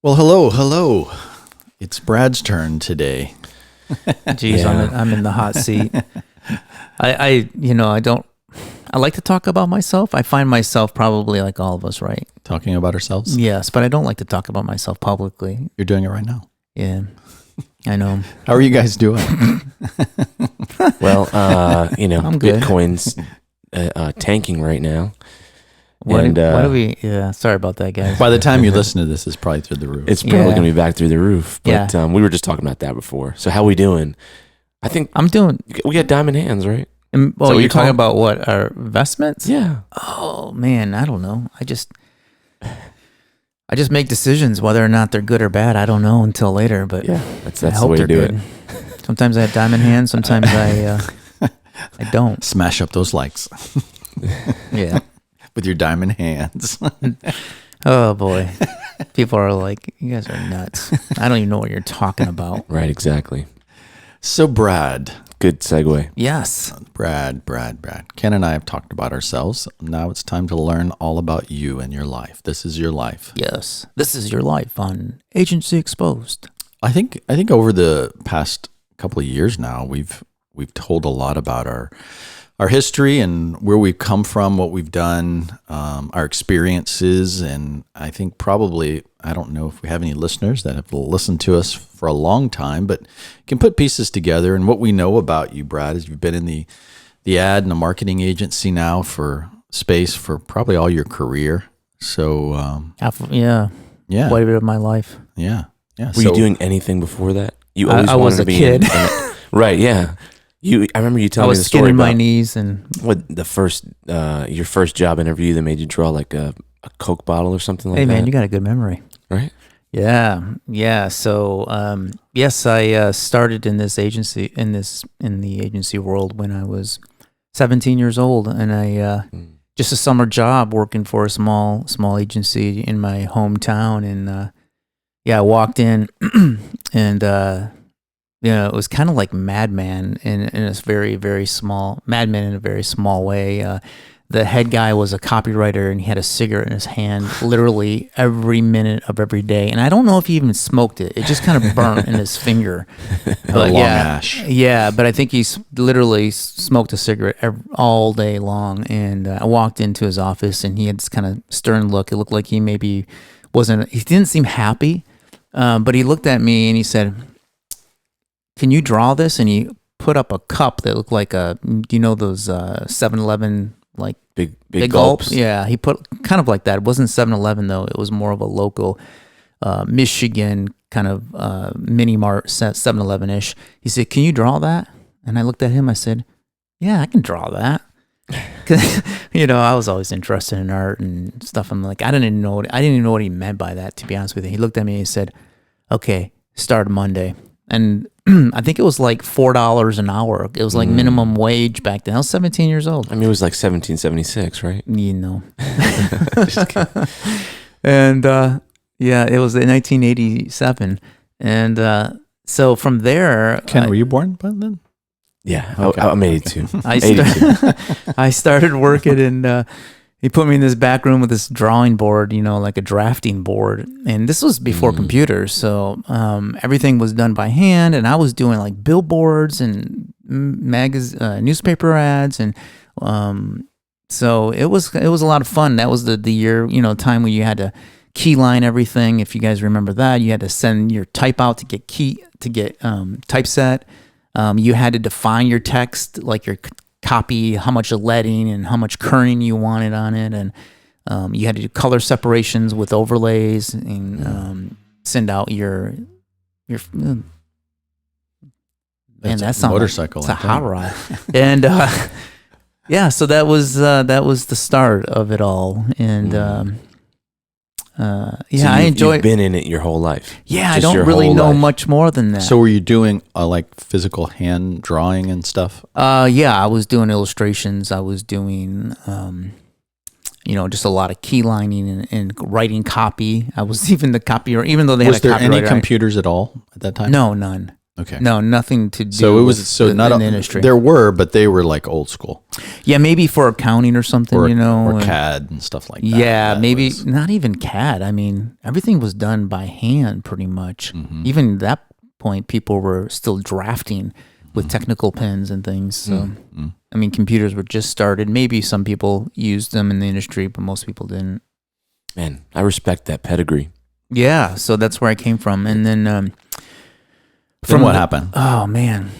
Well, hello. It's Brad's turn today. Geez, Yeah. I'm in the hot seat. I like to talk about myself. I find myself probably like all of us, right? Talking about ourselves. Yes, but I don't like to talk about myself publicly. You're doing it right now. Yeah, I know. How are you guys doing? Well, I'm good. Bitcoin's tanking right now. What And, do we? Yeah, sorry about that, guys. By the time you listen to this, it's probably through the roof. It's probably Yeah. going to be back through the roof. But we were just talking about that before. So how we doing? I think I'm doing. we got diamond hands, right? Well, what you're you call talking them? about what, our investments? Yeah. Oh man, I don't know. I just make decisions whether or not they're good or bad. I don't know until later, but Yeah. That's I the hope way to they're do good. it. Sometimes I have diamond hands. Sometimes I don't. Smash up those likes Yeah. with your diamond hands. Oh boy, people are like, you guys are nuts. I don't even know what you're talking about. Right, exactly. So Brad. Good segue. Yes. Brad. Ken and I have talked about ourselves. Now it's time to learn all about you and your life. This is your life. Yes. This is your life on Agency Exposed. I think over the past couple of years now, we've told a lot about our history and where we've come from, what we've done, our experiences, and I think probably, I don't know if we have any listeners that have listened to us for a long time, but can put pieces together. And what we know about you, Brad, is you've been in the ad and the marketing agency now for probably all your career. So Yeah. yeah, Quite a bit of my life. yeah. Were you doing anything before that? You always I wanted was to a be kid. Right, yeah. I remember you I telling me was the story skinning my about knees and what your first job interview that made you draw like a Coke bottle or something like hey that. man, you got a good memory. Right? Yeah. So yes, I started in this agency in the agency world when I was 17 years old, and I just a summer job working for a small agency in my hometown, and I walked in, and it was kind of like Mad Men in a very, very small Mad Men in a very small way. The head guy was a copywriter, and he had a cigarette in his hand literally every minute of every day. And I don't know if he even smoked it. It just kind of burnt in his finger. But long ash. Yeah, but I think he literally smoked a cigarette all day long. And I walked into his office, and he had this kind of stern look. It looked like he maybe he didn't seem happy, but he looked at me and he said, "Can you draw this?" And he put up a cup that looked like those 7-Eleven like Big gulps. Yeah, he put kind of like that. It wasn't 7-Eleven though. It was more of a local Michigan kind of mini mart 7-Eleven-ish. He said, "Can you draw that?" And I looked at him. I said, "Yeah, I can draw that." Cause, I was always interested in art and stuff. I'm like, I didn't even know what he meant by that, to be honest with you. He looked at me and he said, "Okay, start Monday." And I think it was like $4 an hour. It was like minimum wage back then. I was 17 years old. I mean, it was like 1776, right? Just kidding. And it was in 1987. And so from there, Ken, were you born by then? Yeah, Okay. I'm 82. I started working, and he put me in this back room with this drawing board, like a drafting board. And this was before computers. So everything was done by hand. And I was doing like billboards and newspaper ads. And so it was a lot of fun. That was the year, time when you had to keyline everything. If you guys remember that, you had to send your type out to get typeset. You had to define your text, like your copy, how much leading and how much kerning you wanted on it, and you had to do color separations with overlays and send out your. Man, that sounds motorcycle. Like, it's a hot rod, and so that was the start of it all, and So I enjoy. You've been in it your whole life. Yeah, I Just don't your really whole know life. much more than that. So were you doing like physical hand drawing and stuff? I was doing illustrations. I was doing, just a lot of keylining and writing copy. I was even the copywriter, even though they Was had a there any copywriter. computers at all at that time? No, none. Okay. No, nothing to do. So it was with not in the industry. There were, but they were like old school, Yeah, maybe for accounting or something, or and- CAD and stuff like that. Yeah, That maybe was- not even CAD. I mean, everything was done by hand pretty much. Mm-hmm. Even at that point, people were still drafting with technical pens and things. So, Mm-hmm. I mean, computers were just started. Maybe some people used them in the industry, but most people didn't. Man, I respect that pedigree. Yeah, so that's where I came from. And then Then what happened? Oh, man.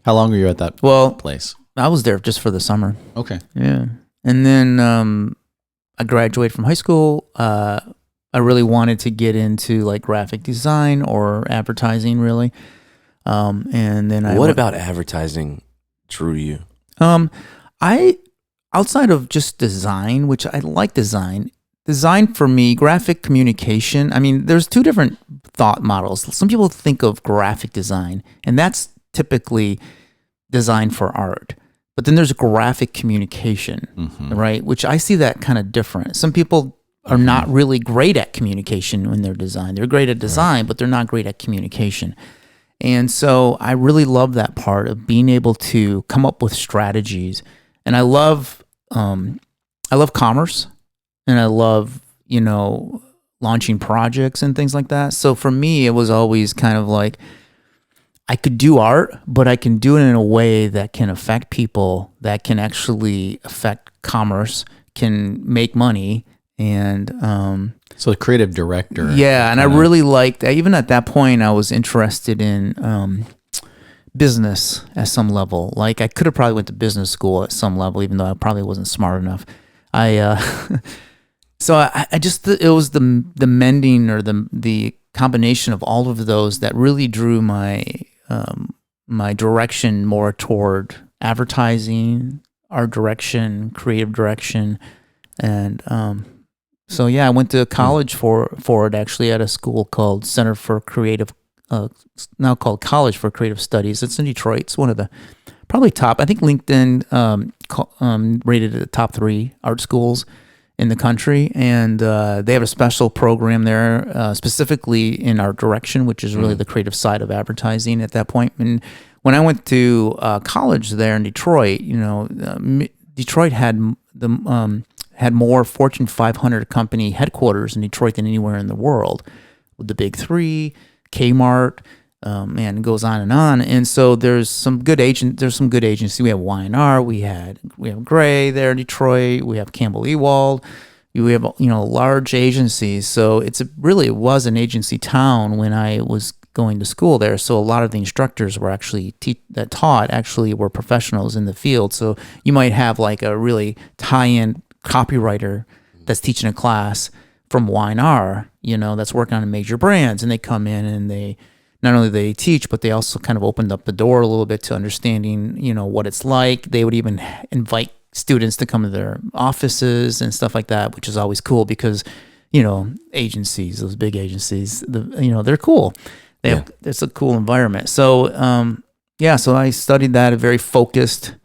How long were you at that Well, place? I was there just for the summer. Okay. Yeah. And then I graduated from high school. I really wanted to get into like graphic design or advertising, really. And then What about advertising drew you? I outside of just design, which I like design for me, graphic communication. I mean, there's two different thought models. Some people think of graphic design, and that's typically design for art. But then there's graphic communication, right? Which I see that kind of different. Some people are not really great at communication when they're design. They're great at design, but they're not great at communication. And so I really love that part of being able to come up with strategies. And I love commerce, and I love, launching projects and things like that. So for me, it was always kind of like, I could do art, but I can do it in a way that can affect people, that can actually affect commerce, can make money. And So the creative director. yeah, and I really liked, even at that point, I was interested in business at some level. Like I could have probably went to business school at some level, even though I probably wasn't smart enough. So I just, it was the mending or the combination of all of those that really drew my direction more toward advertising, art direction, creative direction, and so yeah, I went to college for it actually at a school called Center for Creative, now called College for Creative Studies. It's in Detroit. It's one of the probably top. I think LinkedIn rated it the top 3 art schools in the country, and they have a special program there, specifically in art direction, which is really the creative side of advertising at that point. And when I went to college there in Detroit, Detroit had had more Fortune 500 company headquarters in Detroit than anywhere in the world, with the big 3, Kmart, and it goes on and on. And so there's some good agencies. We have Y&R, we have Gray there in Detroit, we have Campbell Ewald, we have large agencies. So it was an agency town when I was going to school there. So a lot of the instructors were actually that taught were professionals in the field. So you might have like a really high-end copywriter that's teaching a class from Y&R, that's working on major brands, and they come in and they not only they teach, but they also kind of opened up the door a little bit to understanding, what it's like. They would even invite students to come to their offices and stuff like that, which is always cool because, agencies, those big agencies, they're cool. It's a cool environment. So, so I studied that, very focused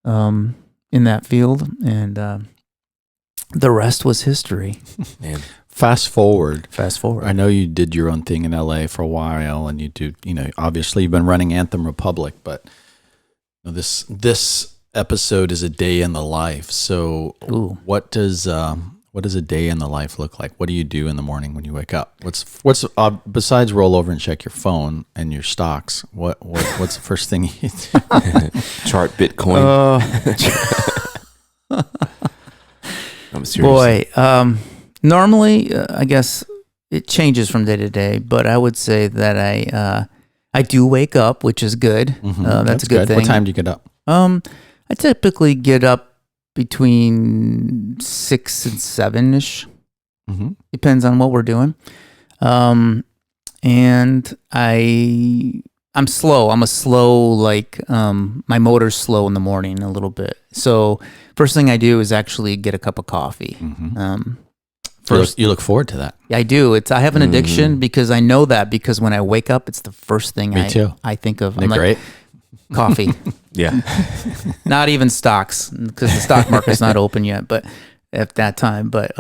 in that field, and the rest was history. Man. Fast forward. I know you did your own thing in LA for a while, and you do, obviously you've been running Anthem Republic, but this episode is a day in the life. So what does a day in the life look like? What do you do in the morning when you wake up? What's besides roll over and check your phone and your stocks? What's the first thing you do? Chart Bitcoin. I'm serious. Boy, normally, I guess it changes from day to day, but I would say that I do wake up, which is good. That's a good thing. What time do you get up? I typically get up between 6 and 7-ish. Depends on what we're doing. And I'm slow. I'm a slow, my motor's slow in the morning a little bit. So first thing I do is actually get a cup of coffee. First, you look forward to that. I do. I have an addiction because I know that because when I wake up, it's the first thing I think of. Isn't it great? Coffee. Yeah. Not even stocks because the stock market's not open yet, but at that time, but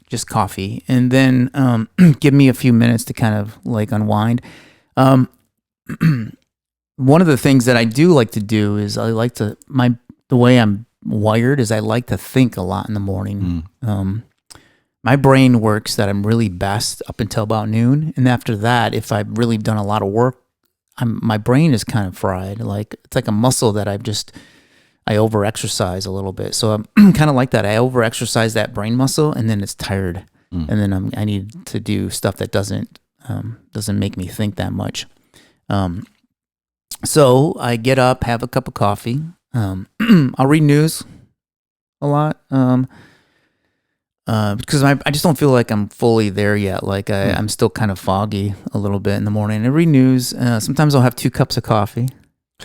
just coffee. And then give me a few minutes to kind of unwind. one of the things that I do like to do is the way I'm wired is I like to think a lot in the morning. My brain works that I'm really best up until about noon. And after that, if I've really done a lot of work, my brain is kind of fried. Like it's like a muscle that I over exercise a little bit. So I'm kind of like that. I over exercise that brain muscle and then it's tired. And then I need to do stuff that doesn't make me think that much. So I get up, have a cup of coffee. I'll read news a lot. Because I just don't feel like I'm fully there yet. Like I'm still kind of foggy a little bit in the morning. I read news. Sometimes I'll have 2 cups of coffee.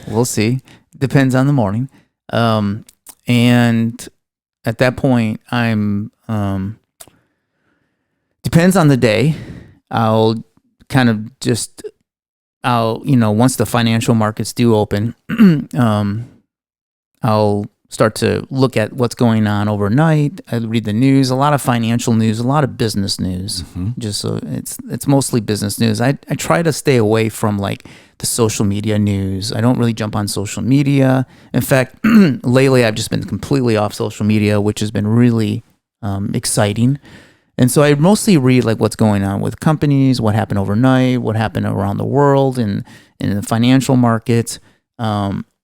We'll see. Depends on the morning. And at that point, depends on the day. I'll kind of once the financial markets do open, I'll start to look at what's going on overnight. I read the news, a lot of financial news, a lot of business news. Just so it's mostly business news. I try to stay away from like the social media news. I don't really jump on social media. In fact, lately I've just been completely off social media, which has been really exciting. And so I mostly read like what's going on with companies, what happened overnight, what happened around the world and in the financial markets.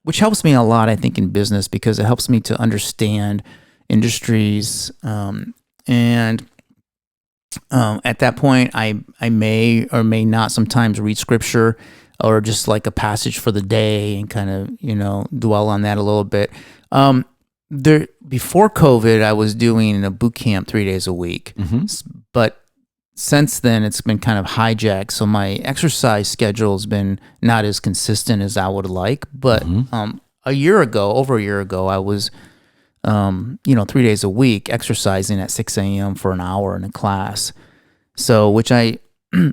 Which helps me a lot, I think, in business because it helps me to understand industries. And at that point, I may or may not sometimes read scripture or just like a passage for the day and kind of, dwell on that a little bit. Before COVID, I was doing a boot camp 3 days a week. But since then, it's been kind of hijacked. So my exercise schedule has been not as consistent as I would like. But over a year ago, I was, 3 days a week exercising at 6 a.m. for an hour in a class. So, which I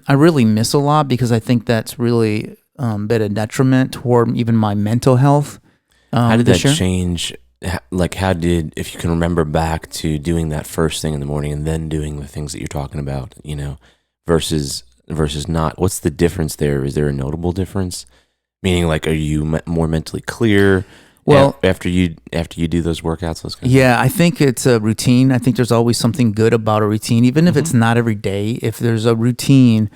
really miss a lot because I think that's really been a detriment toward even my mental health. How did that change? Like if you can remember back to doing that first thing in the morning and then doing the things that you're talking about, versus not, what's the difference there? Is there a notable difference? Meaning like, are you more mentally clear? Well, after you do those workouts, I think it's a routine. I think there's always something good about a routine, even if it's not every day. If there's a routine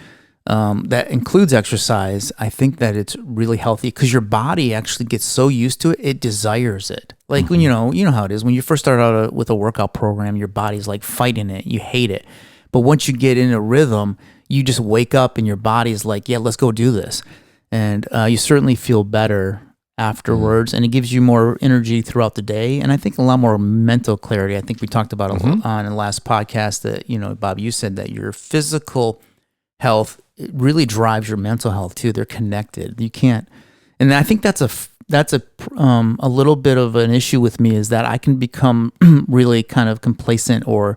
that includes exercise, I think that it's really healthy because your body actually gets so used to it, it desires it. Like when you know how it is. When you first start out with a workout program, your body's like fighting it. You hate it. But once you get in a rhythm, you just wake up and your body's like, yeah, let's go do this. And you certainly feel better afterwards, and it gives you more energy throughout the day. And I think a lot more mental clarity. I think we talked about on the last podcast that, Bob, you said that your physical health, it really drives your mental health too. They're connected. You can't, and I think that's a little bit of an issue with me is that I can become really kind of complacent or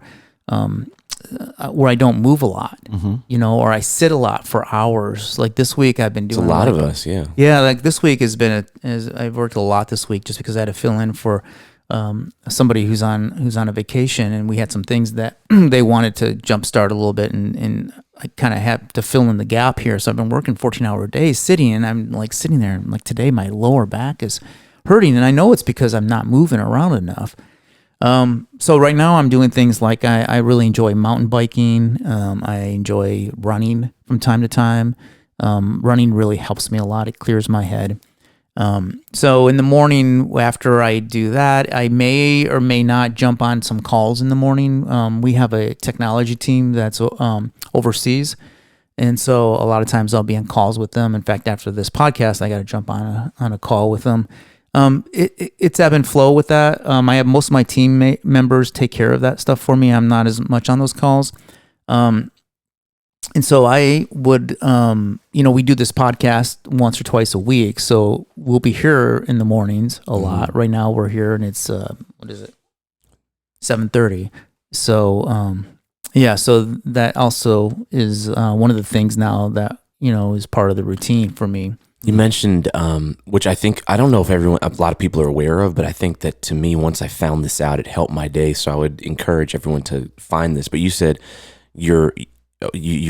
where I don't move a lot, or I sit a lot for hours. Like this week, I've been doing it's a lot of us, yeah. Yeah, like this week has been I've worked a lot this week just because I had to fill in for somebody who's on a vacation, and we had some things that they wanted to jumpstart a little bit, and I kind of had to fill in the gap here. So I've been working 14-hour days sitting, and I'm like sitting there, and like today my lower back is hurting, and I know it's because I'm not moving around enough. So right now I'm doing things like I really enjoy mountain biking. I enjoy running from time to time. Running really helps me a lot. It clears my head. So in the morning after I do that, I may or may not jump on some calls in the morning. We have a technology team that's overseas. And so a lot of times I'll be on calls with them. In fact, after this podcast, I got to jump on a call with them. It's ebb and flow with that. I have most of my team members take care of that stuff for me. I'm not as much on those calls. And so I would, we do this podcast once or twice a week. So we'll be here in the mornings a lot. Right now we're here and it's, 7:30. So, so that also is one of the things now that, is part of the routine for me. You mentioned, which I don't know if a lot of people are aware of, but I think that to me, once I found this out, it helped my day. So I would encourage everyone to find this. But you said your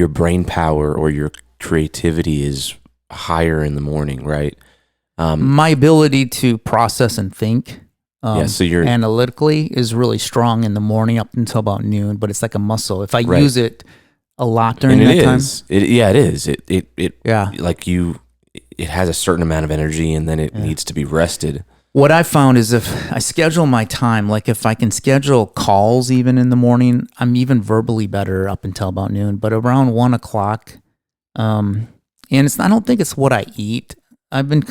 brain power or your creativity is higher in the morning, right? My ability to process and think so you're analytically is really strong in the morning up until about noon, but it's like a muscle. If I use it a lot during that time. It is. It like it has a certain amount of energy and then it needs to be rested. What I found is if I schedule my time, like if I can schedule calls even in the morning, I'm even verbally better up until about noon, but around 1 o'clock, and I don't think it's what I eat. I've been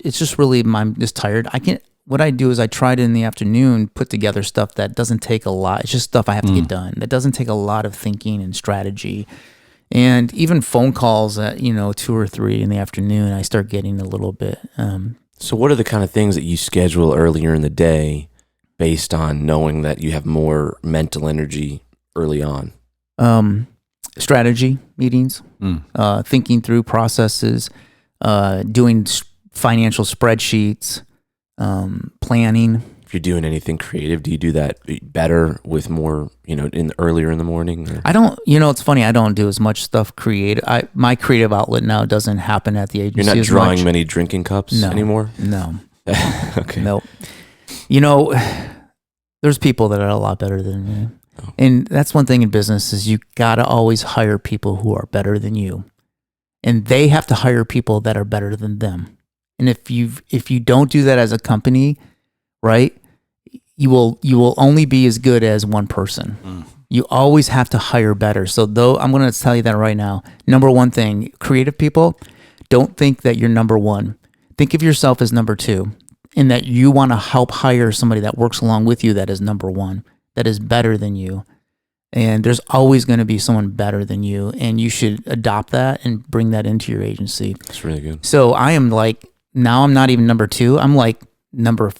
it's just really, I'm just tired. What I do is I try to in the afternoon put together stuff that doesn't take a lot. It's just stuff I have to get done. That doesn't take a lot of thinking and strategy. And even phone calls at, 2 or 3 in the afternoon, I start getting a little bit. So what are the kind of things that you schedule earlier in the day based on knowing that you have more mental energy early on? Strategy meetings, thinking through processes, doing financial spreadsheets, planning. If you're doing anything creative, do you do that better with more, earlier in the morning? Or? I don't, it's funny. I don't do as much stuff creative. My creative outlet now doesn't happen at the agency. You're not drawing many drinking cups anymore? No. Okay. Nope. There's people that are a lot better than me. Oh. And that's one thing in business is you got to always hire people who are better than you. And they have to hire people that are better than them. And if you don't do that as a company, right, you will only be as good as one person. You always have to hire better. So though I'm going to tell you that right now, number one thing, creative people, don't think that you're number one. Think of yourself as number two, and that you want to help hire somebody that works along with you that is number one, that is better than you. And there's always going to be someone better than you, and you should adopt that and bring that into your agency. That's really good. So I am now I'm not even number two. I'm like number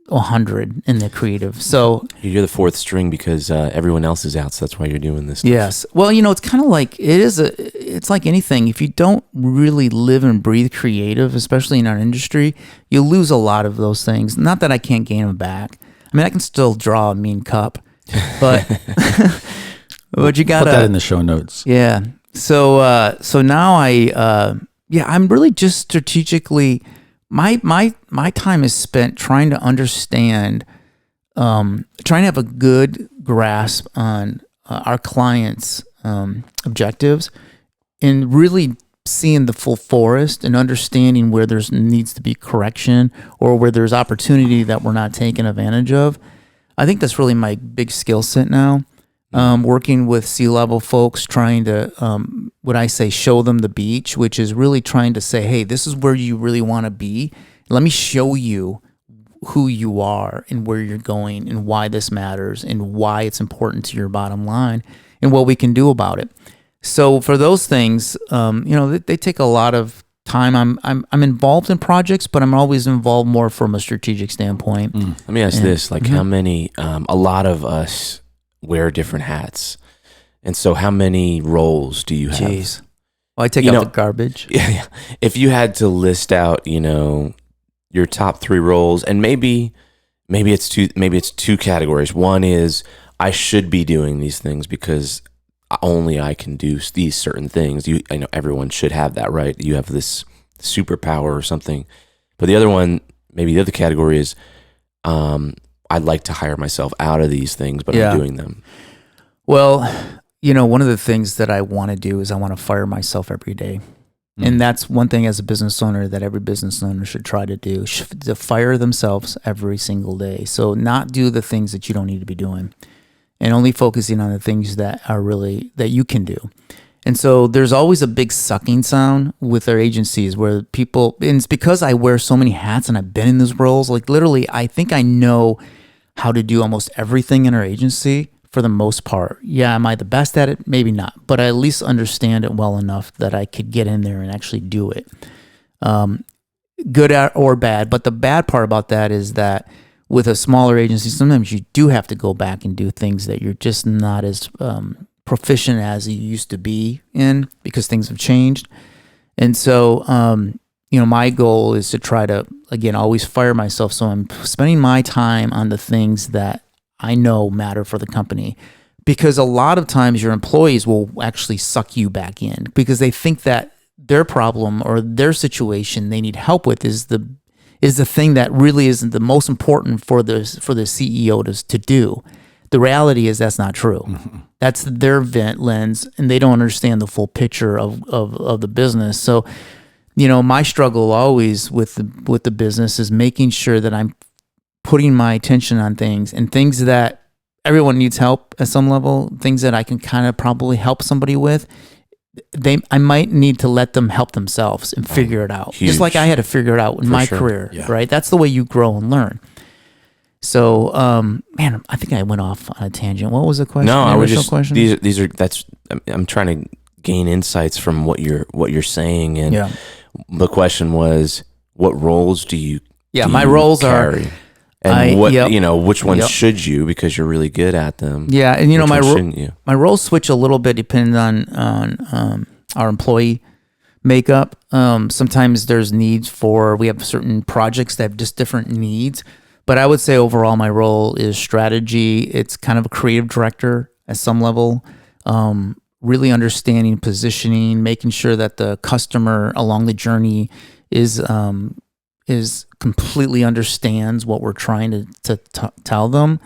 100 in the creative. So you're the fourth string because everyone else is out. So that's why you're doing this. Yes. Well, it's kind of like it's like anything. If you don't really live and breathe creative, especially in our industry, you lose a lot of those things. Not that I can't gain them back. I mean, I can still draw a mean cup, but but you got to put that in the show notes. Yeah. So now I'm really just strategically. My time is spent trying to understand, trying to have a good grasp on our clients' objectives, and really seeing the full forest and understanding where there's needs to be correction or where there's opportunity that we're not taking advantage of. I think that's really my big skill set now. Working with C-level folks, trying to, what I say, show them the beach, which is really trying to say, hey, this is where you really want to be. Let me show you who you are and where you're going and why this matters and why it's important to your bottom line and what we can do about it. So for those things, they take a lot of time. I'm involved in projects, but I'm always involved more from a strategic standpoint. Let me ask this, how many, a lot of us wear different hats. And so how many roles do you have? Jeez. Well, I take out the garbage. Yeah. If you had to list out, your top 3 roles, and maybe it's two categories. One is I should be doing these things because only I can do these certain things. I know everyone should have that, right? You have this superpower or something. But the other one, maybe the other category is I'd like to hire myself out of these things, but I'm doing them. Well, one of the things that I want to do is I want to fire myself every day. And that's one thing as a business owner that every business owner should try to do, to fire themselves every single day. So not do the things that you don't need to be doing and only focusing on the things that are really, that you can do. And so there's always a big sucking sound with our agencies where people, and it's because I wear so many hats and I've been in those roles, like literally, I think I know how to do almost everything in our agency for the most part. Yeah, am I the best at it? Maybe not, but I at least understand it well enough that I could get in there and actually do it. Good at or bad, but the bad part about that is that with a smaller agency, sometimes you do have to go back and do things that you're just not as proficient as you used to be in because things have changed. And so, my goal is to try to, again, always fire myself. So I'm spending my time on the things that I know matter for the company, because a lot of times your employees will actually suck you back in because they think that their problem or their situation they need help with is is the thing that really isn't the most important for the CEO to do. The reality is that's not true. Mm-hmm. That's their lens, and they don't understand the full picture of the business. So, my struggle always with the business is making sure that I'm putting my attention on things that everyone needs help at some level, things that I can kind of probably help somebody with. I might need to let them help themselves and figure it out. Huge. Just like I had to figure it out in my career, right? That's the way you grow and learn. So, man, I think I went off on a tangent. What was the question? No, I was just question? I'm trying to gain insights from what you're saying, and the question was, what roles do you? Yeah, my roles carry? And which ones should you, because you're really good at them? Yeah, and my roles switch a little bit depending on our employee makeup. Sometimes there's needs we have certain projects that have just different needs. But I would say overall my role is strategy. It's kind of a creative director at some level, really understanding positioning, making sure that the customer along the journey is completely understands what we're trying to tell them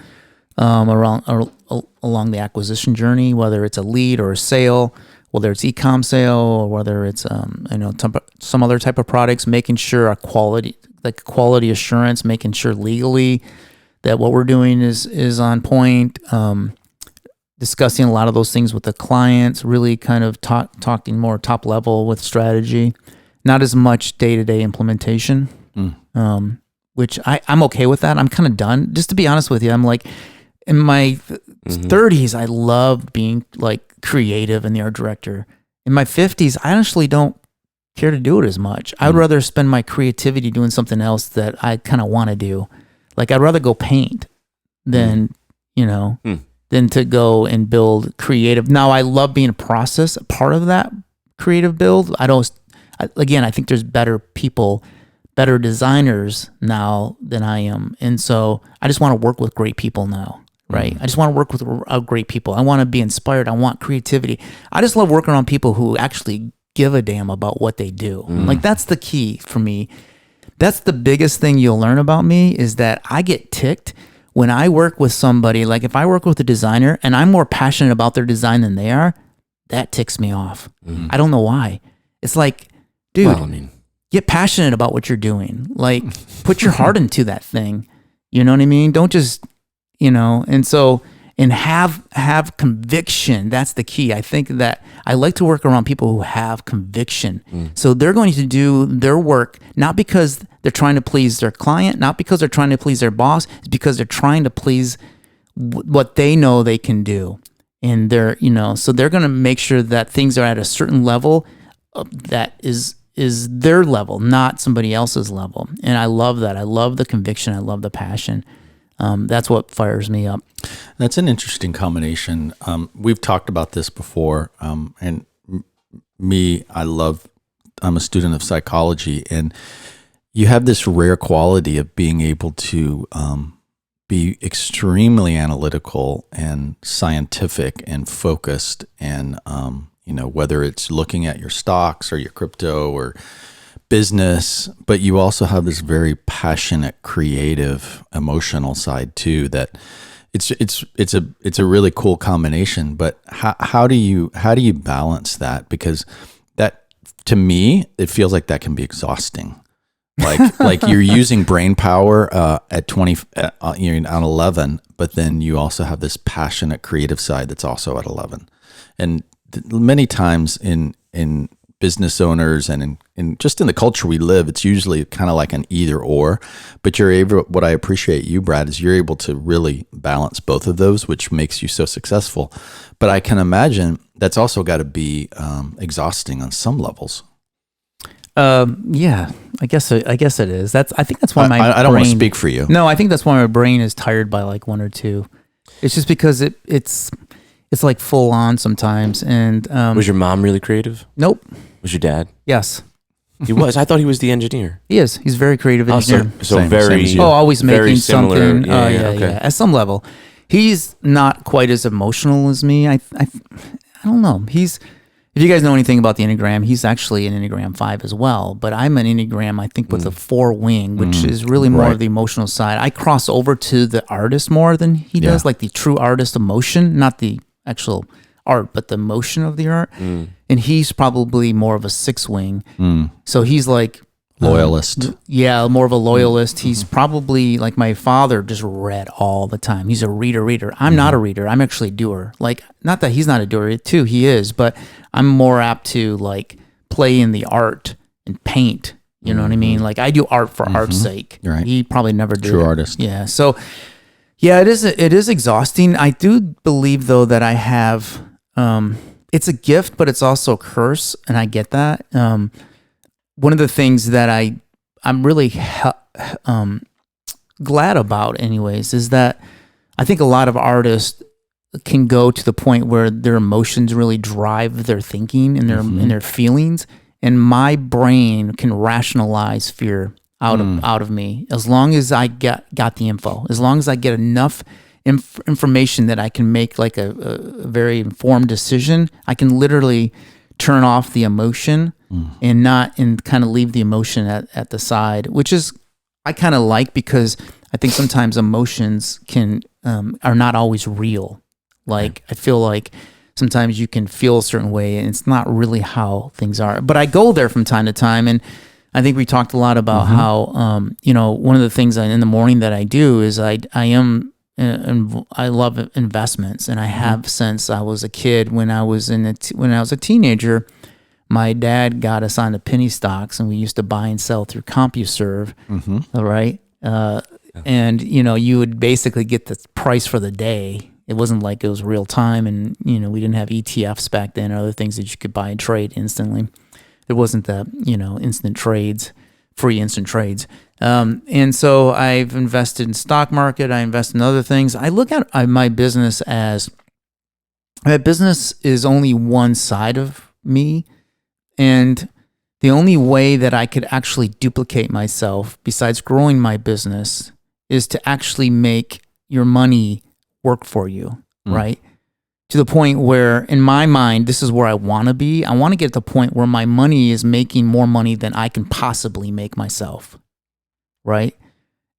along the acquisition journey, whether it's a lead or a sale, whether it's e-com sale, or whether it's some other type of products, making sure our quality assurance, making sure legally that what we're doing is on point, discussing a lot of those things with the clients, really kind of talking more top level with strategy, not as much day-to-day implementation. Which I'm okay with that. I'm kind of done. Just to be honest with you, I'm like in my 30s, I loved being like creative and the art director. In my 50s, I actually don't care to do it as much. I would rather spend my creativity doing something else that I kind of want to do. Like I'd rather go paint than to go and build creative. Now I love being a part of that creative build. I think there's better people, better designers now than I am. And so I just want to work with great people now, right? I just want to work with great people. I want to be inspired. I want creativity. I just love working around people who actually give a damn about what they do. Like that's the key for me. That's the biggest thing you'll learn about me, is that I get ticked when I work with somebody. Like if I work with a designer and I'm more passionate about their design than they are, that ticks me off. I don't know why. It's like, dude, get passionate about what you're doing. Like put your heart into that thing. You know what I mean? Don't just, and have conviction. That's the key. I think that I like to work around people who have conviction. So they're going to do their work, not because they're trying to please their client, not because they're trying to please their boss, it's because they're trying to please what they know they can do. And so they're going to make sure that things are at a certain level that is their level, not somebody else's level. And I love that. I love the conviction. I love the passion. That's what fires me up. That's an interesting combination. We've talked about this before. And I'm a student of psychology, and you have this rare quality of being able to be extremely analytical and scientific and focused, and whether it's looking at your stocks or your crypto or business, but you also have this very passionate, creative, emotional side too. That it's a really cool combination. But how do you balance that? Because that, to me, it feels like that can be exhausting. Like you're using brain power at 20, on 11, but then you also have this passionate, creative side that's also at 11. And many times in business owners and in just in the culture we live, it's usually kind of like an either or. But what I appreciate you, Brad, is you're able to really balance both of those, which makes you so successful. But I can imagine that's also got to be exhausting on some levels. Yeah, I guess it is. I think that's why I don't want to speak for you. No, I think that's why my brain is tired by like one or two. It's just because it's like full on sometimes. And was your mom really creative? Nope. Was your dad? Yes. He was. I thought he was the engineer. He is. He's very creative engineer. So very. Always making similar. something. Yeah. At some level, he's not quite as emotional as me. I don't know. if you guys know anything about the Enneagram, he's actually an Enneagram 5 as well. But I'm an Enneagram, I think, with a 4 wing, which is really more of the emotional side. I cross over to the artist more than he does, like the true artist emotion, not the actual art, but the emotion of the art. And he's probably more of a 6 wing. So he's like loyalist. More of a loyalist. He's probably like my father, just read all the time. He's a reader. I'm not a reader. I'm actually a doer. Like, not that he's not a doer too, he is, but I'm more apt to like play in the art and paint. You know what I mean? Like, I do art for art's sake. Right. He probably never did. True artist. Yeah. So yeah, it is exhausting. I do believe though that I have, it's a gift, but it's also a curse. And I get that. One of the things that I'm really glad about anyways is that I think a lot of artists can go to the point where their emotions really drive their thinking and their feelings, and my brain can rationalize fear out of me as long as I got the info, as long as I get enough information that I can make like a very informed decision. I can literally turn off the emotion and kind of leave the emotion at the side, which is I kind of like, because I think sometimes emotions are not always real. Like, I feel like sometimes you can feel a certain way and it's not really how things are. But I go there from time to time, and I think we talked a lot about how one of the things in the morning that I do is I love investments, and I have since I was a kid. When I was a teenager, my dad got us onto penny stocks, and we used to buy and sell through CompuServe. All right. And, you would basically get the price for the day. It wasn't like it was real time, and, we didn't have ETFs back then or other things that you could buy and trade instantly. There wasn't the, free instant trades. And so I've invested in stock market. I invest in other things. I look at my business as that business is only one side of me. And the only way that I could actually duplicate myself besides growing my business is to actually make your money work for you, right? To the point where, in my mind, this is where I want to be. I want to get to the point where my money is making more money than I can possibly make myself, right?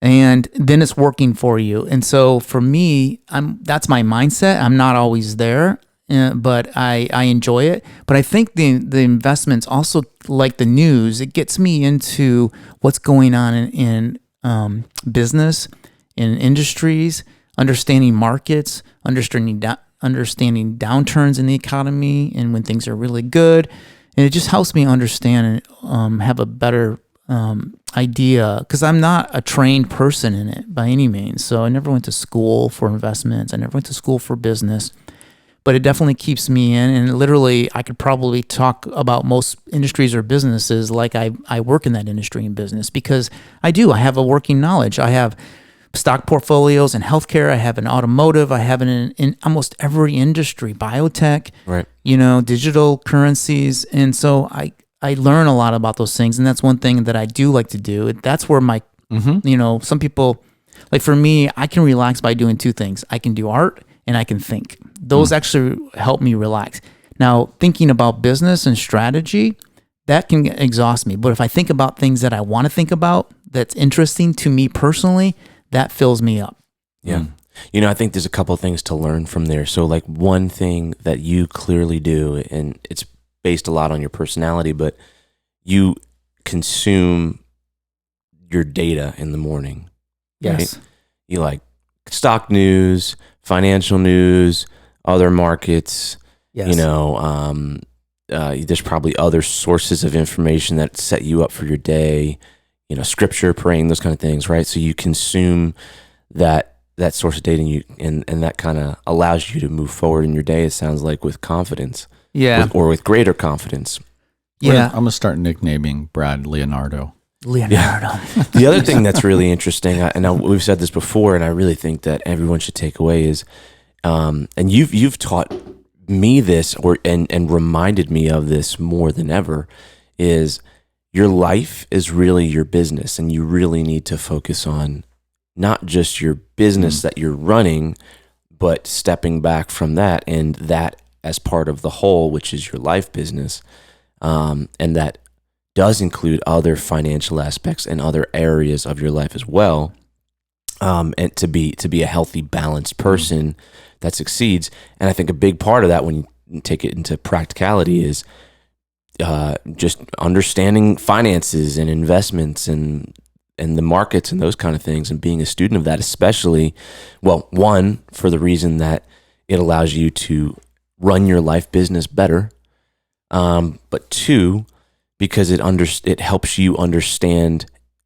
And then it's working for you. And so for me, that's my mindset. I'm not always there, but I enjoy it. But I think the investments also, like the news, it gets me into what's going on in business, in industries, understanding markets, understanding downturns in the economy, and when things are really good. And it just helps me understand and have a better idea, because I'm not a trained person in it by any means. So I never went to school for investments. I never went to school for business. But it definitely keeps me in. And literally, I could probably talk about most industries or businesses like I work in that industry and business, because I do. I have a working knowledge. I have stock portfolios in healthcare. I have an automotive. I have it in almost every industry, biotech, right? Digital currencies. And so I learn a lot about those things. And that's one thing that I do like to do. That's where my, some people, like for me, I can relax by doing two things. I can do art and I can think. Those actually help me relax. Now, thinking about business and strategy, that can exhaust me. But if I think about things that I want to think about, that's interesting to me personally, that fills me up. Yeah. I think there's a couple of things to learn from there. So like one thing that you clearly do, and it's based a lot on your personality, but you consume your data in the morning. Yes. Right? You like stock news, financial news, other markets. Yes. There's probably other sources of information that set you up for your day. Scripture, praying, those kind of things, right? So you consume that source of data, and that kind of allows you to move forward in your day. It sounds like with confidence, or with greater confidence. Yeah, I'm gonna start nicknaming Brad Leonardo. Yeah. The other thing that's really interesting, and we've said this before, and I really think that everyone should take away is, and you've taught me this, and reminded me of this more than ever, is your life is really your business, and you really need to focus on not just your business that you're running, but stepping back from that, and that as part of the whole, which is your life business. And that does include other financial aspects and other areas of your life as well. And to be a healthy, balanced person that succeeds. And I think a big part of that, when you take it into practicality, is just understanding finances and investments and the markets and those kind of things, and being a student of that, especially, well, one, for the reason that it allows you to run your life business better, but two, because it helps you understand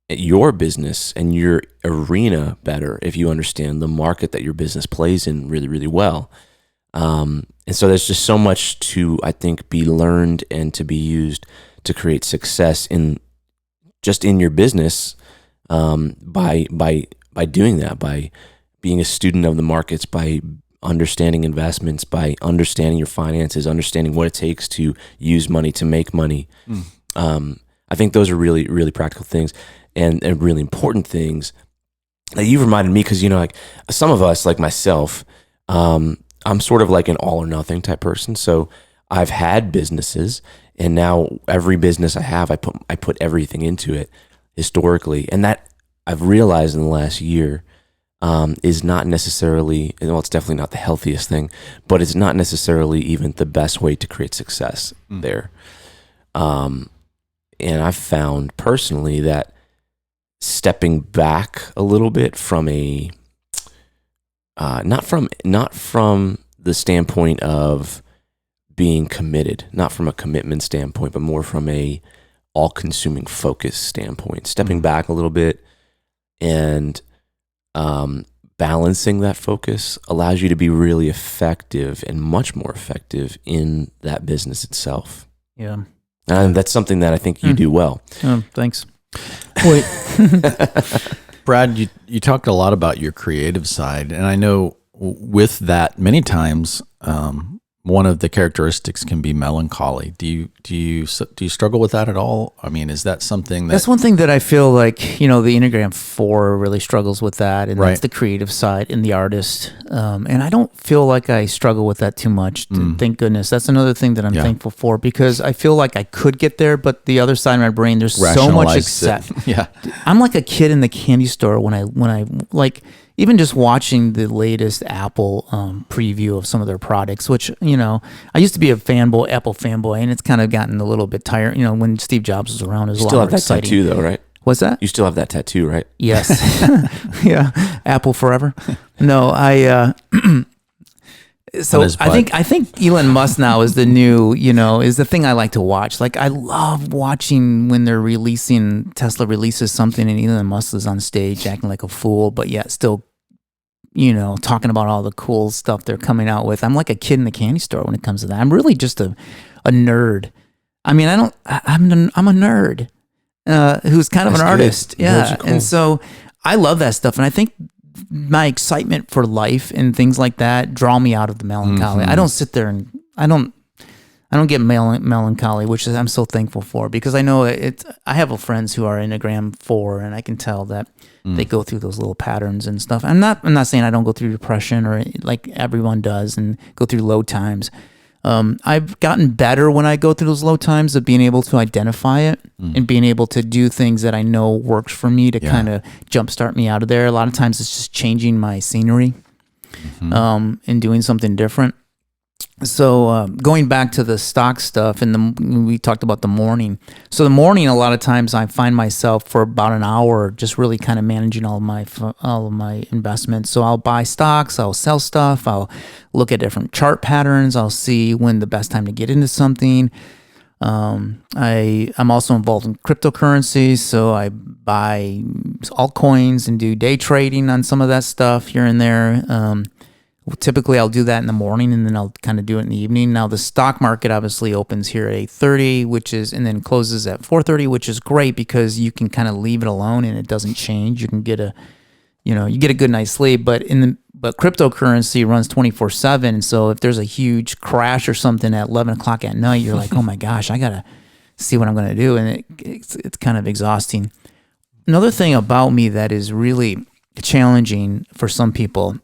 your business and your arena better if you understand the market that your business plays in really, really well. And so there's just so much to, I think, be learned and to be used to create success in your business, by doing that, by being a student of the markets, by understanding investments, by understanding your finances, understanding what it takes to use money, to make money. I think those are really, really practical things and really important things that you've reminded me, because, like some of us, like myself, I'm sort of like an all or nothing type person. So I've had businesses, and now every business I have, I put everything into it historically. And that I've realized in the last year, is not necessarily, well, it's definitely not the healthiest thing, but it's not necessarily even the best way to create success there. And I've found personally that stepping back a little bit from not from the standpoint of being committed, not from a commitment standpoint, but more from a all-consuming focus standpoint, stepping back a little bit and balancing that focus allows you to be really effective and much more effective in that business itself. Yeah. And that's something that I think you do well. Oh, thanks. Wait, Brad, you talked a lot about your creative side, and I know with that many times, one of the characteristics can be melancholy. Do you struggle with that at all? I mean, is that something that's one thing that I feel like, the Enneagram 4 really struggles with that, and right. That's the creative side and the artist. And I don't feel like I struggle with that too much. Thank goodness. That's another thing that I'm thankful for, because I feel like I could get there, but the other side of my brain, there's so much accept. Yeah, I'm like a kid in the candy store when I like. Even just watching the latest Apple preview of some of their products, which, I used to be a Apple fanboy, and it's kind of gotten a little bit tired. When Steve Jobs was around, it was a lot more exciting. Still have that tattoo though, right? What's that? You still have that tattoo, right? Yes. Yeah. Apple forever. No, so I think Elon Musk now is the new, is the thing I like to watch. Like, I love watching when Tesla releases something and Elon Musk is on stage acting like a fool, but yet still, talking about all the cool stuff they're coming out with. I'm like a kid in the candy store when it comes to that. I'm really just a nerd. I mean, I'm a nerd who's kind of an artist. Good. Yeah. Cool. And so I love that stuff. And I think my excitement for life and things like that draw me out of the melancholy. I don't sit there and I don't get melancholy, which I'm so thankful for, because I know I have friends who are Enneagram 4, and I can tell that they go through those little patterns and stuff. I'm not saying I don't go through depression or like everyone does and go through low times. I've gotten better when I go through those low times of being able to identify it and being able to do things that I know works for me to kind of jumpstart me out of there. A lot of times it's just changing my scenery and doing something different. So going back to the stock stuff, and we talked about the morning. So the morning, a lot of times I find myself for about an hour just really kind of managing all of my investments. So I'll buy stocks, I'll sell stuff, I'll look at different chart patterns, I'll see when the best time to get into something. I'm also involved in cryptocurrency, so I buy altcoins and do day trading on some of that stuff here and there. Typically, I'll do that in the morning, and then I'll kind of do it in the evening. Now, the stock market obviously opens here at 8:30, and then closes at 4:30, which is great because you can kind of leave it alone and it doesn't change. You can get a good night's sleep. But cryptocurrency runs 24/7, so if there's a huge crash or something at 11 o'clock at night, you're like, oh my gosh, I gotta see what I'm gonna do, and it's kind of exhausting. Another thing about me that is really challenging for some people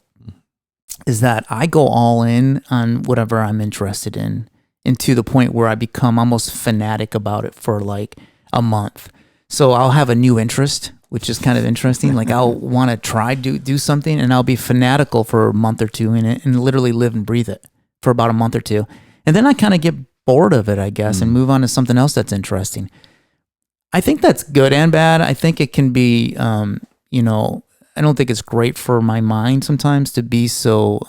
is that I go all in on whatever I'm interested in, and to the point where I become almost fanatic about it for like a month. So I'll have a new interest, which is kind of interesting. Like I'll want to try do something, and I'll be fanatical for a month or two in it, and literally live and breathe it for about a month or two, and then I kind of get bored of it, I guess, and move on to something else that's interesting. I think that's good and bad. I think it can be, I don't think it's great for my mind sometimes to be so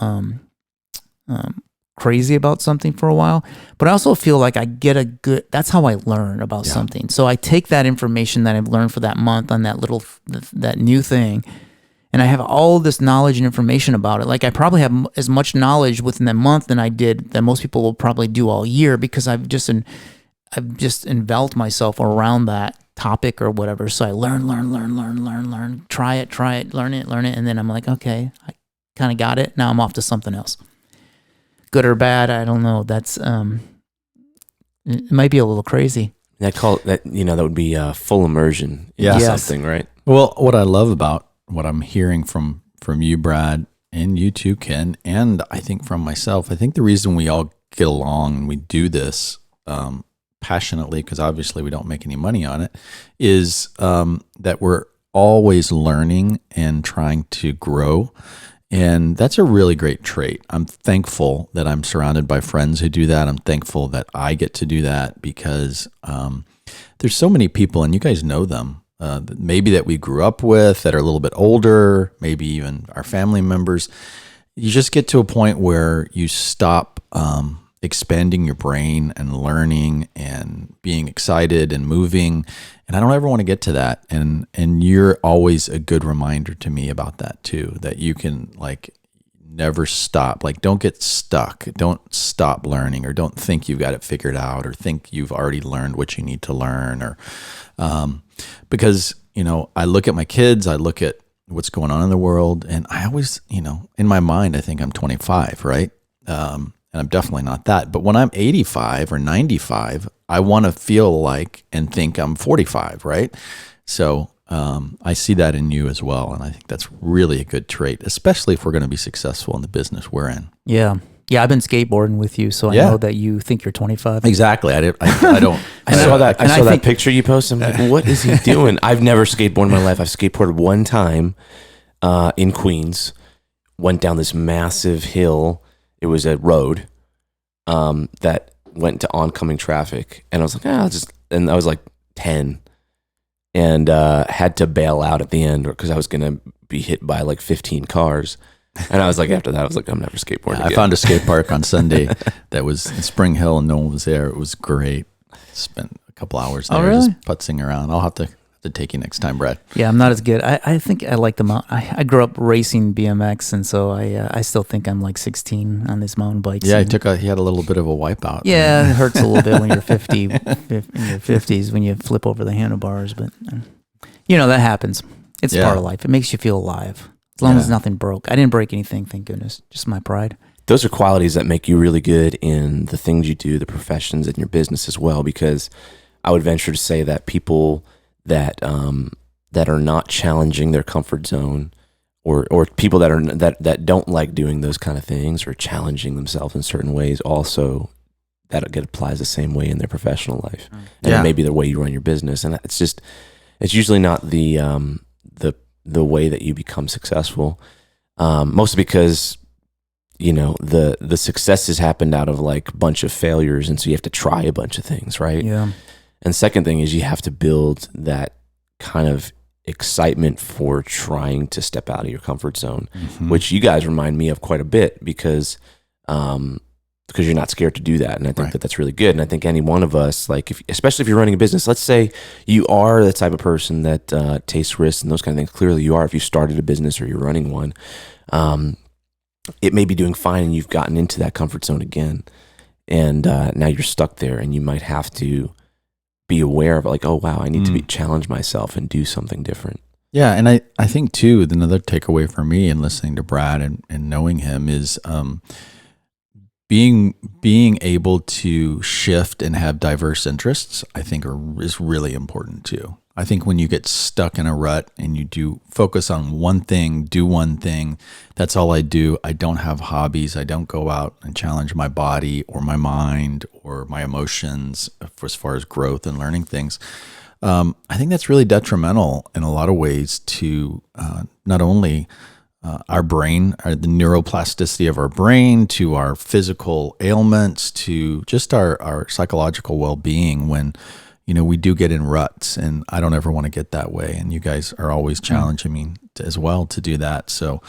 crazy about something for a while. But I also feel like I get that's how I learn about something. So I take that information that I've learned for that month on that new thing, and I have all this knowledge and information about it. Like I probably have as much knowledge within that month than most people will probably do all year, because I've just enveloped myself around that topic or whatever. So I learn, try it, learn it. And then I'm like, okay, I kind of got it. Now I'm off to something else. Good or bad, I don't know. That's, it might be a little crazy. That would be full immersion into something, right? Well, what I love about what I'm hearing from you, Brad, and you too, Ken, and I think from myself, I think the reason we all get along and we do this, passionately, because obviously we don't make any money on it, is that we're always learning and trying to grow. And that's a really great trait. I'm thankful that I'm surrounded by friends who do that. I'm thankful that I get to do that, because there's so many people, and you guys know them, maybe that we grew up with, that are a little bit older, maybe even our family members. You just get to a point where you stop expanding your brain and learning and being excited and moving. And I don't ever want to get to that. And you're always a good reminder to me about that too, that you can like never stop. Like don't get stuck. Don't stop learning, or don't think you've got it figured out, or think you've already learned what you need to learn, or because, I look at my kids, I look at what's going on in the world, and I always, in my mind, I think I'm 25, right? And I'm definitely not that. But when I'm 85 or 95, I want to feel like and think I'm 45, right? So I see that in you as well. And I think that's really a good trait, especially if we're going to be successful in the business we're in. Yeah. Yeah, I've been skateboarding with you, so I know that you think you're 25. Exactly. I don't. I saw that picture you posted. I'm like, what is he doing? I've never skateboarded in my life. I've skateboarded one time in Queens, went down this massive hill. It was a road that went to oncoming traffic. And I was like, and I was like 10 and had to bail out at the end because I was going to be hit by like 15 cars. And I was like, after that, I was like, I'm never skateboarding again. I found a skate park on Sunday that was in Spring Hill and no one was there. It was great. Spent a couple hours there just putzing around. I'll have to take you next time, Brad. Yeah, I'm not as good. I think I like the mountain. I grew up racing BMX, and so I still think I'm like 16 on these mountain bikes. Yeah, he had a little bit of a wipeout. Yeah, it hurts a little bit when you're 50, in your 50s, when you flip over the handlebars, but that happens. It's part of life. It makes you feel alive. As long as nothing broke. I didn't break anything, thank goodness. Just my pride. Those are qualities that make you really good in the things you do, the professions, and your business as well, because I would venture to say that people that are not challenging their comfort zone, or people that don't like doing those kind of things or challenging themselves in certain ways, also that applies the same way in their professional life, and maybe the way you run your business. And it's usually not the way that you become successful, mostly because the successes happened out of like a bunch of failures, and so you have to try a bunch of things, right? Yeah. And second thing is you have to build that kind of excitement for trying to step out of your comfort zone, which you guys remind me of quite a bit, because you're not scared to do that. And I think that's really good. And I think any one of us, like especially if you're running a business, let's say you are the type of person that takes risks and those kind of things. Clearly you are, if you started a business or you're running one, it may be doing fine and you've gotten into that comfort zone again. And now you're stuck there, and you might have to be aware of like, oh wow, I need to challenge myself and do something different. Yeah. And I think too, another takeaway for me in listening to Brad and knowing him is being able to shift and have diverse interests, I think is really important too. I think when you get stuck in a rut and you do focus on one thing, do one thing, that's all I do. I don't have hobbies. I don't go out and challenge my body or my mind or my emotions as far as growth and learning things. I think that's really detrimental in a lot of ways to not only our brain, the neuroplasticity of our brain, to our physical ailments, to just our psychological well-being when, we do get in ruts, and I don't ever want to get that way. And you guys are always challenging me as well to do that. So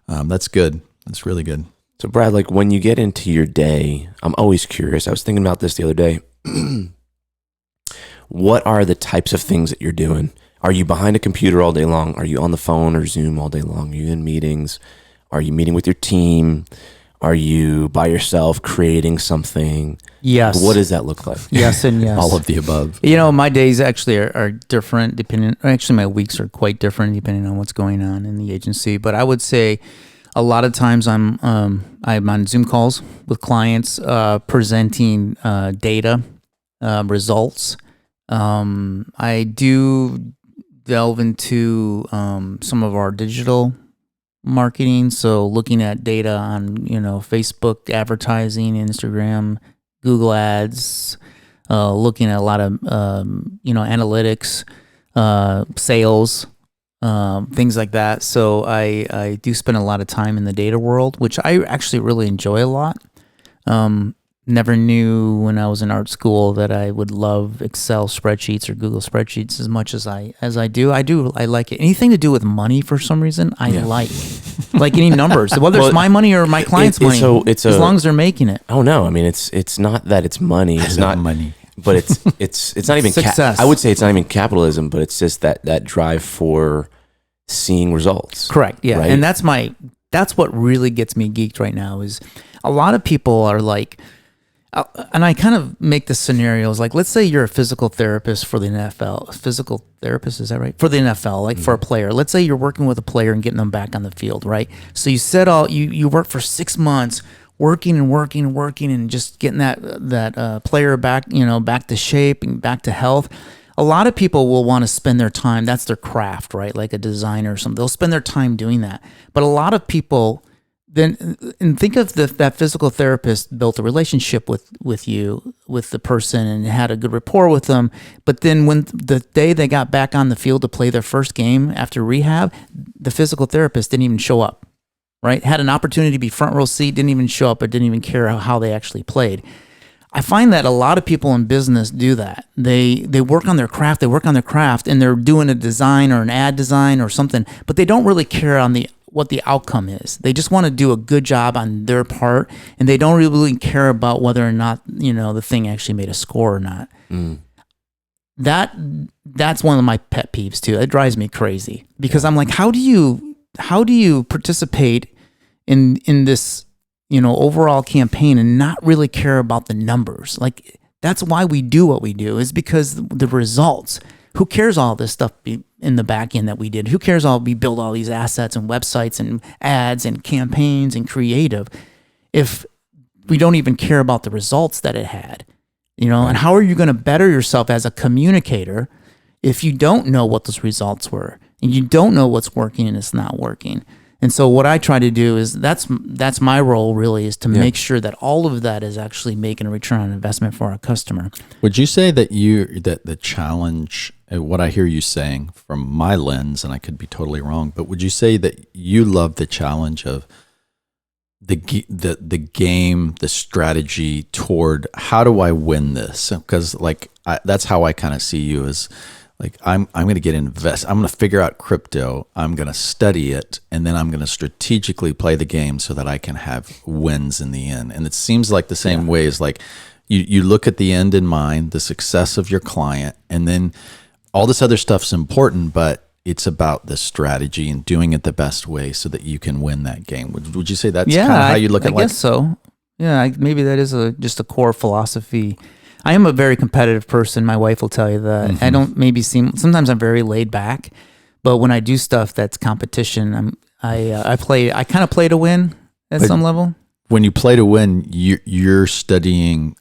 that's good. That's really good. So Brad, like when you get into your day, I'm always curious. I was thinking about this the other day. What are the types of things that you're doing? Are you behind a computer all day long? Are you on the phone or Zoom all day long? Are you in meetings? Are you meeting with your team? Are you by yourself creating something? Yes. What does that look like? Yes and yes. All of the above. My days actually are different actually my weeks are quite different depending on what's going on in the agency. But I would say a lot of times I'm on Zoom calls with clients, presenting data, results. I do delve into some of our digital marketing, so looking at data on Facebook advertising, Instagram, Google ads, looking at a lot of analytics, sales, things like that. So I do spend a lot of time in the data world, which I actually really enjoy a lot. Never knew when I was in art school that I would love Excel spreadsheets or Google spreadsheets as much as I do. I like it. Anything to do with money for some reason, I like any numbers, whether it's my money or my client's money. As long as they're making it. Oh no, I mean it's not that it's money. It's not money, but it's not even success. I would say it's not even capitalism, but it's just that drive for seeing results. Correct. Yeah, right? and that's what really gets me geeked right now is a lot of people are like. And I kind of make the scenarios like, let's say you're a physical therapist for the NFL. Physical therapist, is that right? For the NFL, like for a player. Let's say you're working with a player and getting them back on the field, right? So you work for 6 months, working and just getting that player back, back to shape and back to health. A lot of people will want to spend their time. That's their craft, right? Like a designer or something. They'll spend their time doing that. But a lot of people. And think of that physical therapist built a relationship with the person and had a good rapport with them. But then when the day they got back on the field to play their first game after rehab, the physical therapist didn't even show up, right? Had an opportunity to be front row seat, didn't even show up, or didn't even care how they actually played. I find that a lot of people in business do that. They work on their craft, and they're doing a design or an ad design or something, but they don't really care on what the outcome is. They just want to do a good job on their part, and they don't really care about whether or not the thing actually made a score or not. That's one of my pet peeves too. It drives me crazy because I'm like, how do you participate in this overall campaign and not really care about the numbers? Like that's why we do what we do, is because the results. Who cares all this stuff in the back end that we did? Who cares we build all these assets and websites and ads and campaigns and creative if we don't even care about the results that it had? And how are you going to better yourself as a communicator if you don't know what those results were and you don't know what's working and it's not working? And so what I try to do is that's my role really, is to make sure that all of that is actually making a return on investment for our customer. Would you say that the challenge, what I hear you saying from my lens, and I could be totally wrong, but would you say that you love the challenge of the game, the strategy toward how do I win this? Because that's how I kind of see you, as like I'm going to I'm going to figure out crypto. I'm going to study it, and then I'm going to strategically play the game so that I can have wins in the end. And it seems like the same way is like you look at the end in mind, the success of your client, and then all this other stuff's important, but it's about the strategy and doing it the best way so that you can win that game. Would you say that's kind of how you look at life? I guess so. Yeah, maybe that is just a core philosophy. I am a very competitive person. My wife will tell you that. Mm-hmm. I don't sometimes I'm very laid back, but when I do stuff that's competition, I kind of play to win at some level. when you play to win, you're studying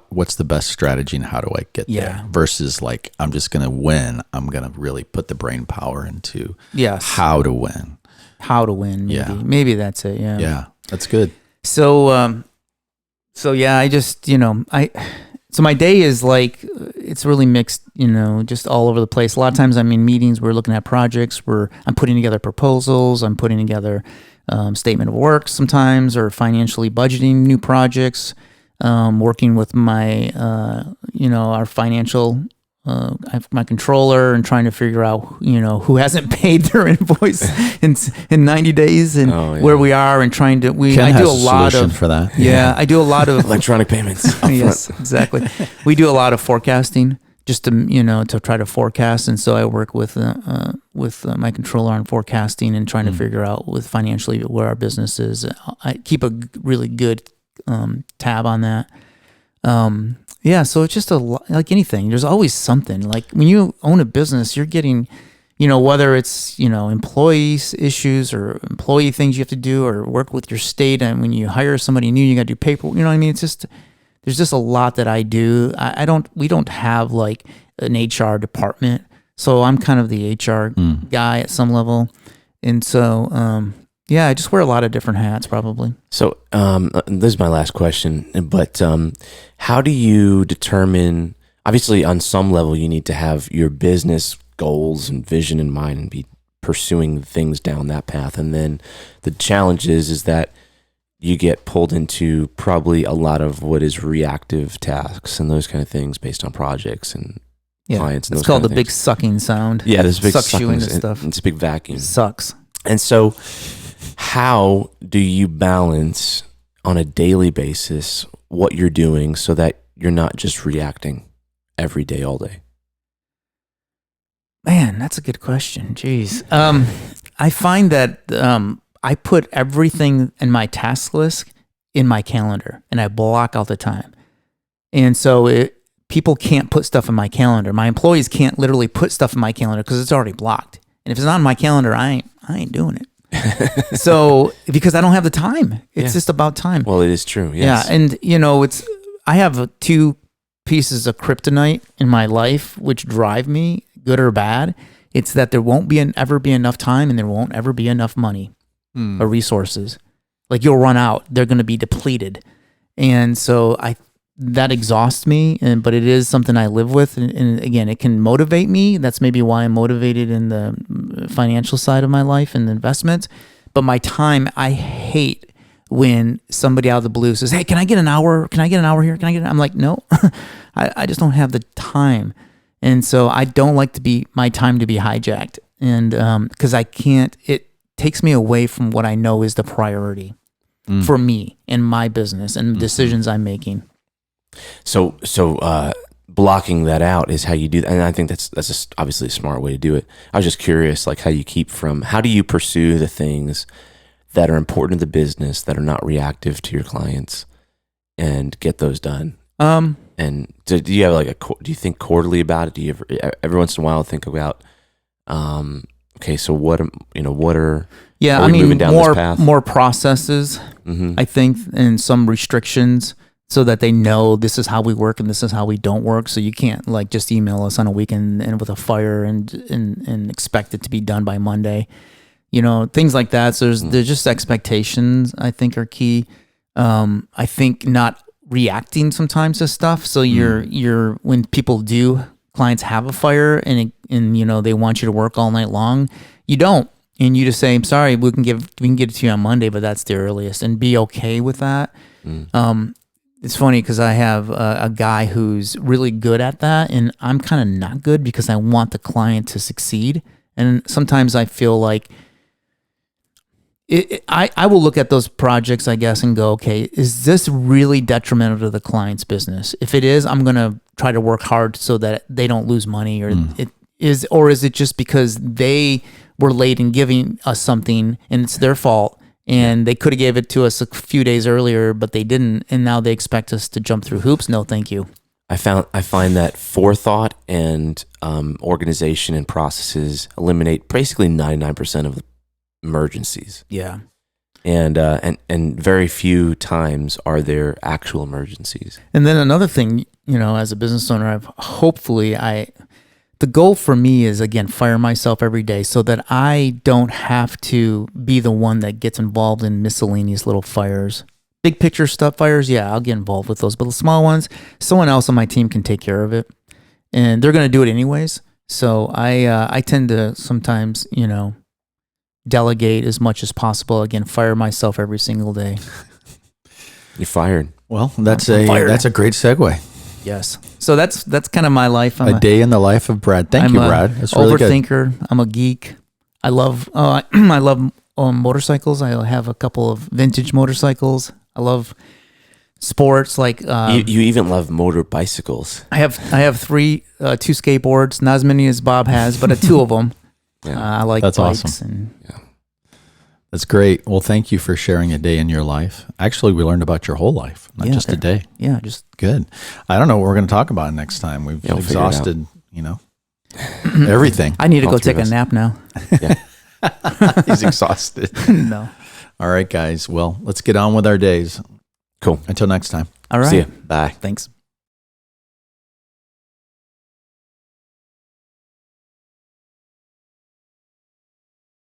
what's the best strategy and how do I get there versus like, I'm just going to win. I'm going to really put the brain power into how to win. How to win. Maybe. Maybe that's it. Yeah. Yeah. That's good. So, I just, so my day is like, it's really mixed, just all over the place. A lot of times I'm in meetings, we're looking at projects I'm putting together proposals, I'm putting together statement of work sometimes, or financially budgeting new projects, working with my, our financial, my controller, and trying to figure out, who hasn't paid their invoice in 90 days and where we are, and trying to, I do a lot of for that. Yeah, I do a lot of electronic payments. Yes, exactly. We do a lot of forecasting just to try to forecast. And so I work with my controller on forecasting and trying to figure out with financially where our business is. I keep a really good tab on that. So it's just like anything. There's always something. Like when you own a business, you're getting, whether it's, employees issues or employee things you have to do, or work with your state. And when you hire somebody new, you got to do paperwork. You know what I mean? It's just, there's just a lot that I do. We don't have like an HR department. So I'm kind of the HR guy at some level. And so, I just wear a lot of different hats probably. So this is my last question, but how do you determine, obviously on some level you need to have your business goals and vision in mind and be pursuing things down that path. And then the challenge is that you get pulled into probably a lot of what is reactive tasks and those kind of things based on projects and clients. And it's called the big sucking sound. Yeah, there's a big sucks you into stuff. It's a big vacuum. It sucks. And so how do you balance on a daily basis what you're doing so that you're not just reacting every day, all day? Man, that's a good question. Jeez. I find that I put everything in my task list in my calendar, and I block out the time. And so people can't put stuff in my calendar. My employees can't literally put stuff in my calendar because it's already blocked. And if it's not in my calendar, I ain't doing it. So because I don't have the time, it's just about time. Well, it is true. Yes. Yeah, and I have 2 pieces of kryptonite in my life which drive me, good or bad. It's that there won't ever be enough time, and there won't ever be enough money or resources. Like you'll run out; they're going to be depleted, and so that exhausts me. But it is something I live with, and again, it can motivate me. That's maybe why I'm motivated in the financial side of my life and investments. But my time, I hate when somebody out of the blue says, "Hey, can I get an hour? Can I get an hour here? Can I get?" I'm like, no, I just don't have the time, and so I don't like my time to be hijacked, and because I can't. It takes me away from what I know is the priority for me and my business and the decisions I'm making. So blocking that out is how you do that. And I think that's obviously a smart way to do it. I was just curious, like how do you pursue the things that are important to the business that are not reactive to your clients and get those done? And do you have do you think quarterly about it? Do you ever, every once in a while think about, okay, so what are we moving down this path? More processes, I think, and some restrictions so that they know this is how we work and this is how we don't work. So you can't just email us on a weekend and with a fire and expect it to be done by Monday. Things like that. So there's just expectations, I think, are key. I think not reacting sometimes to stuff. So you're when clients have a fire and they want you to work all night long, you don't. And you just say, I'm sorry, we can get it to you on Monday, but that's the earliest, and be okay with that. It's funny because I have a guy who's really good at that, and I'm kind of not good because I want the client to succeed. And sometimes I feel like I will look at those projects, I guess, and go, okay, is this really detrimental to the client's business? If it is, I'm going to try to work hard so that they don't lose money, or is it just because they were late in giving us something and it's their fault? And they could have gave it to us a few days earlier, but they didn't, and now they expect us to jump through hoops. No, thank you. I find that forethought and organization and processes eliminate basically 99% of the emergencies. Yeah. and very few times are there actual emergencies. And then another thing, as a business owner, the goal for me is, again, fire myself every day so that I don't have to be the one that gets involved in miscellaneous little fires. Big picture stuff fires, yeah, I'll get involved with those. But the small ones, someone else on my team can take care of it. And they're going to do it anyways. So I tend to sometimes, delegate as much as possible. Again, fire myself every single day. You're fired. Well, that's a great segue. Yes. So that's kind of my life. A day in the life of Brad. Thank you, Brad. That's really good. Overthinker. I'm a geek. I love motorcycles. I have a couple of vintage motorcycles. I love sports. Like you even love motor bicycles. I have two skateboards. Not as many as Bob has, but two of them. Yeah. I like that's bikes. Awesome. That's great. Well, thank you for sharing a day in your life. Actually, we learned about your whole life, not just a day. Yeah, just good. I don't know what we're going to talk about next time. We've exhausted, everything. I need to go take a nap now. Yeah. He's exhausted. No. All right, guys. Well, let's get on with our days. Cool. Until next time. All right. See ya. Bye. Thanks.